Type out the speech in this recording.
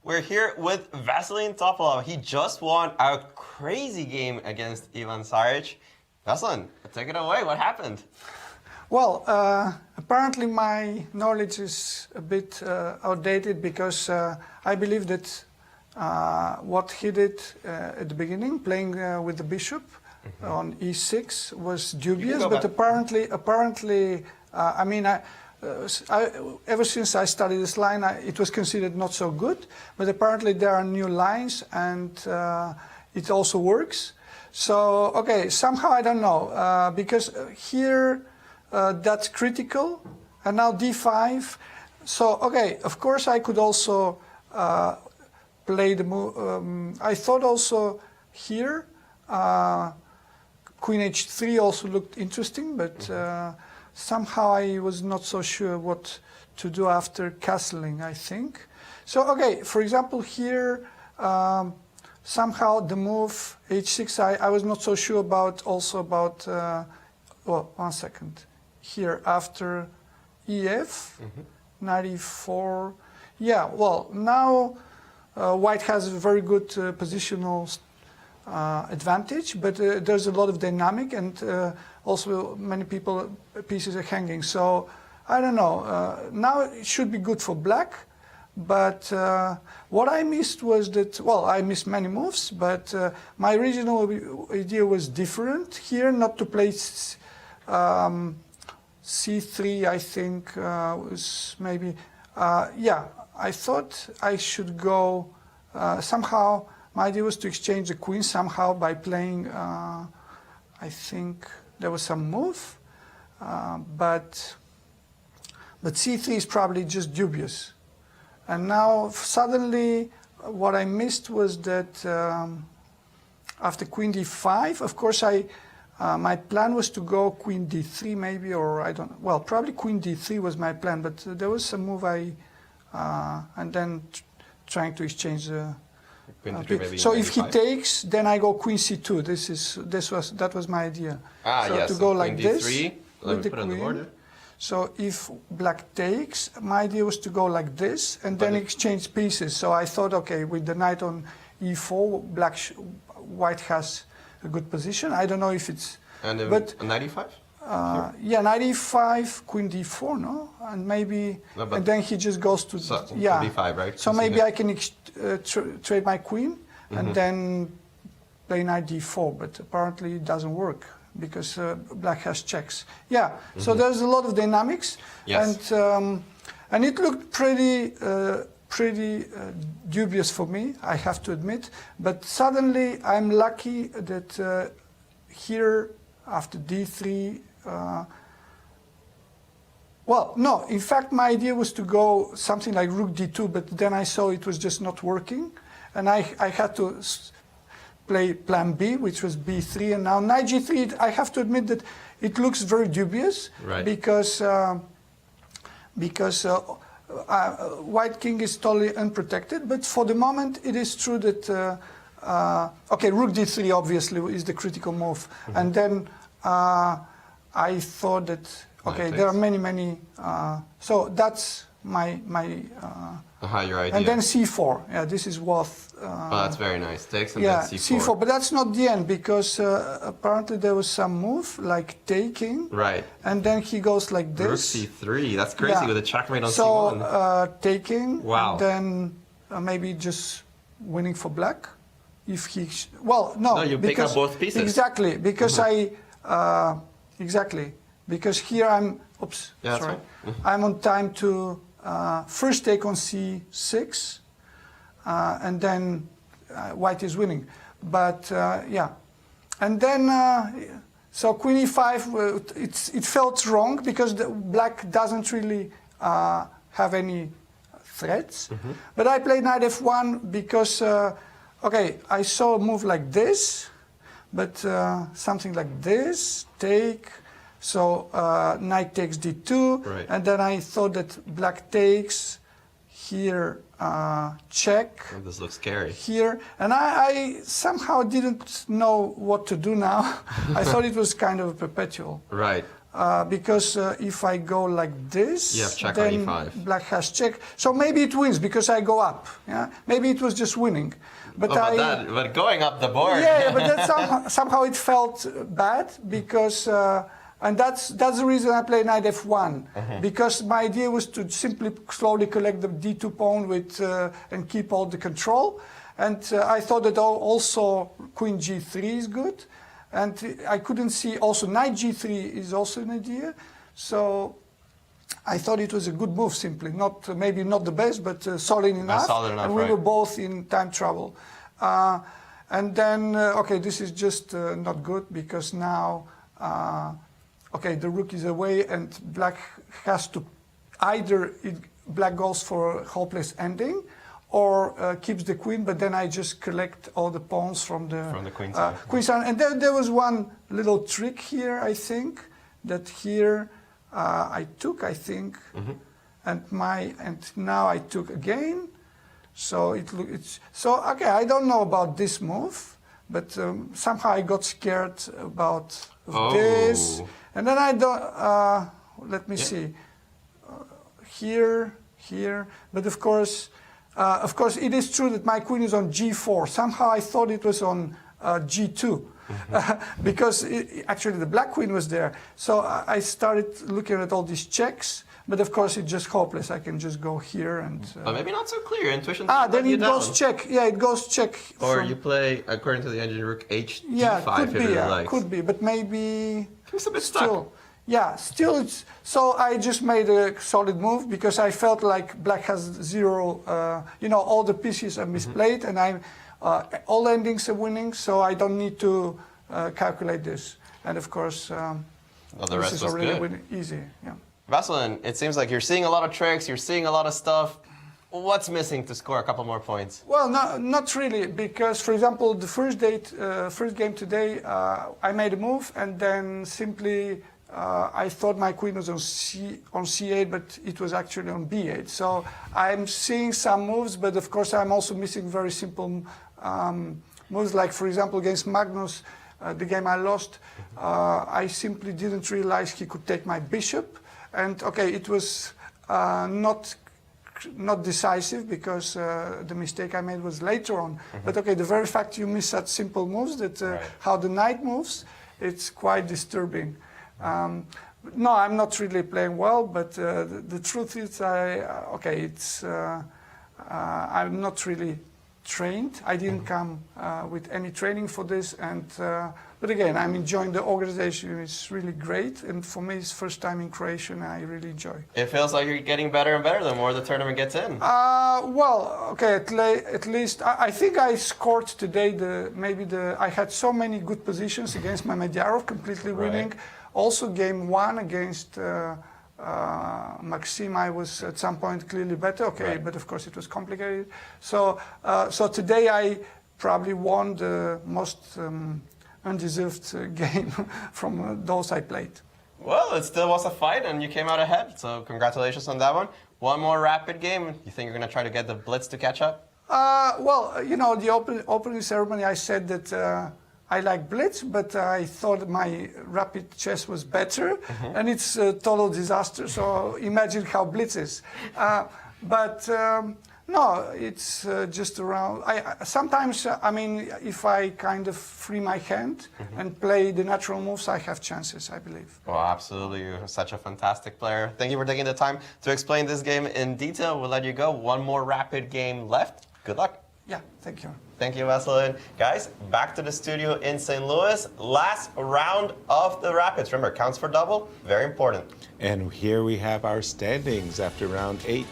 We're here with Veselin Topalov. He just won a crazy game against Ivan Saric. Veselin, take it away. What happened? Well, apparently my knowledge is a bit outdated because I believe that what he did at the beginning, playing with the bishop on e6, was dubious. But apparently, ever since I studied this line, it was considered not so good. But apparently there are new lines, and it also works. So, okay, somehow I don't know, because here that's critical, and now d5. So, okay, of course I could also play the move. I thought also here queen h3 also looked interesting, but somehow I was not so sure what to do after castling, I think. So, okay, for example, here somehow the move h6, I was not so sure about well, 1 second. Here after ef, knight e4. Yeah, well, now white has a very good positional advantage, but there's a lot of dynamic, and also many pieces are hanging. So I don't know. Now it should be good for black, but what I missed was that, well, I missed many moves, but my original idea was different here, not to play c3, I think, was maybe, yeah, I thought I should go, somehow, my idea was to exchange the queen somehow by playing, I think there was some move, but c3 is probably just dubious. And now suddenly what I missed was that after queen d5, of course my plan was to go queen d3 maybe, or I don't know. Well, probably queen d3 was my plan, but there was some move and then trying to exchange the so if he takes, then I go queen c2. That was my idea. So yes, to go like queen this d3. with the queen. So if black takes, my idea was to go like this and then exchange pieces. So I thought, okay, with the knight on e4, white has a good position. I don't know if it's... And but knight e5? Yeah, knight e5, queen d4, no? And maybe... No, and then he just goes to... So, yeah. d5, right? So maybe I can trade my queen and then play knight d4, but apparently it doesn't work because black has checks. Yeah, so there's a lot of dynamics. Yes. And it looked pretty dubious for me, I have to admit. But suddenly I'm lucky that here after d3, well, no, in fact my idea was to go something like rook d2, but then I saw it was just not working, and I had to play plan B, which was b3, and now knight g3, I have to admit that it looks very dubious, right, because white king is totally unprotected, but for the moment it is true that, okay, rook d3 obviously is the critical move, and then I thought that, okay, there are many, so that's my your idea. and then c4, yeah, this is worth... oh, that's very nice, takes and yeah, then c4. But that's not the end, because apparently there was some move, like taking, right, and then he goes like this. Rook c3, that's crazy, yeah, with a checkmate on c1. So, taking, wow, and then maybe just winning for black, if he... Well, no, you pick up both pieces. Exactly, because exactly, because here I'm... Oops, yeah, sorry. Right. I'm on time to first take on c6, and then white is winning. But yeah, and then so queen e5, it felt wrong because the black doesn't really have any threats. But I played knight f1 because okay, I saw a move like this, but something like this, take. So knight takes d2, right, and then I thought that black takes, here check. Oh, this looks scary. Here, and I somehow didn't know what to do now. I thought it was kind of a perpetual. Right. because if I go like this, You have check on then E5. black has check. So maybe it wins because I go up. Yeah, maybe it was just winning. But but going up the board. yeah, but that somehow it felt bad because, and that's the reason I play knight f1 because my idea was to simply slowly collect the d2 pawn with and keep all the control, and I thought that also queen g3 is good, and I couldn't see also knight g3 is also an idea, so I thought it was a good move simply, not maybe not the best, but solid enough. Solid enough, and we right. were both in time trouble. And then, okay, this is just not good because now, okay, the rook is away and black has to black goes for a hopeless ending or keeps the queen, but then I just collect all the pawns from the queen side. Queen side. And then there was one little trick here, I think, that here I took, I think, and now I took again. So so okay. I don't know about this move, but somehow I got scared about this, and then I don't. Let me see. Here, but of course, it is true that my queen is on g4. Somehow I thought it was on g2. Because actually the black queen was there. So I started looking at all these checks, but of course it's just hopeless. I can just go here and... but maybe not so clear. Intuition then it goes check. Yeah, it goes check. Or you play, according to the engine, rook h5 could if be, you like. could be, but maybe... It's a bit still, stuck. Yeah, still it's... So I just made a solid move because I felt like black has zero... all the pieces are misplayed and I'm... all endings are winning, so I don't need to calculate this. And of course, the rest this is was already good. Easy. Yeah. Veselin, it seems like you're seeing a lot of tricks, you're seeing a lot of stuff. What's missing to score a couple more points? Well, not really, because, for example, the first game today, I made a move, and then simply I thought my queen was on c8, but it was actually on b8. So I'm seeing some moves, but of course I'm also missing very simple moves, like, for example, against Magnus, the game I lost, I simply didn't realize he could take my bishop. And, okay, it was not decisive because the mistake I made was later on. But, okay, the very fact you miss such simple moves, that how the knight moves, it's quite disturbing. No, I'm not really playing well, but the truth is, I'm not really trained. I didn't come with any training for this, and but again, I'm enjoying the organization. It's really great, and for me, it's first time in Croatia, and I really enjoy. It feels like you're getting better and better the more the tournament gets in. Well, okay, at least I think I scored today. I had so many good positions against Mamedjarov, completely winning. Also, game one against Maxime, I was at some point clearly better. Okay, but of course it was complicated. So, so today I probably won the most undeserved game from those I played. Well, it still was a fight, and you came out ahead. So congratulations on that one. One more rapid game. You think you're going to try to get the Blitz to catch up? Well, the opening ceremony, I said that I like Blitz, but I thought my rapid chess was better, and it's a total disaster. So imagine how Blitz is. No, it's just around. Sometimes, I mean, if I kind of free my hand and play the natural moves, I have chances, I believe. Well, absolutely. You're such a fantastic player. Thank you for taking the time to explain this game in detail. We'll let you go. One more rapid game left. Good luck. Yeah, thank you. Thank you, Veselin. Guys, back to the studio in St. Louis. Last round of the Rapids. Remember, counts for double. Very important. And here we have our standings after round 8.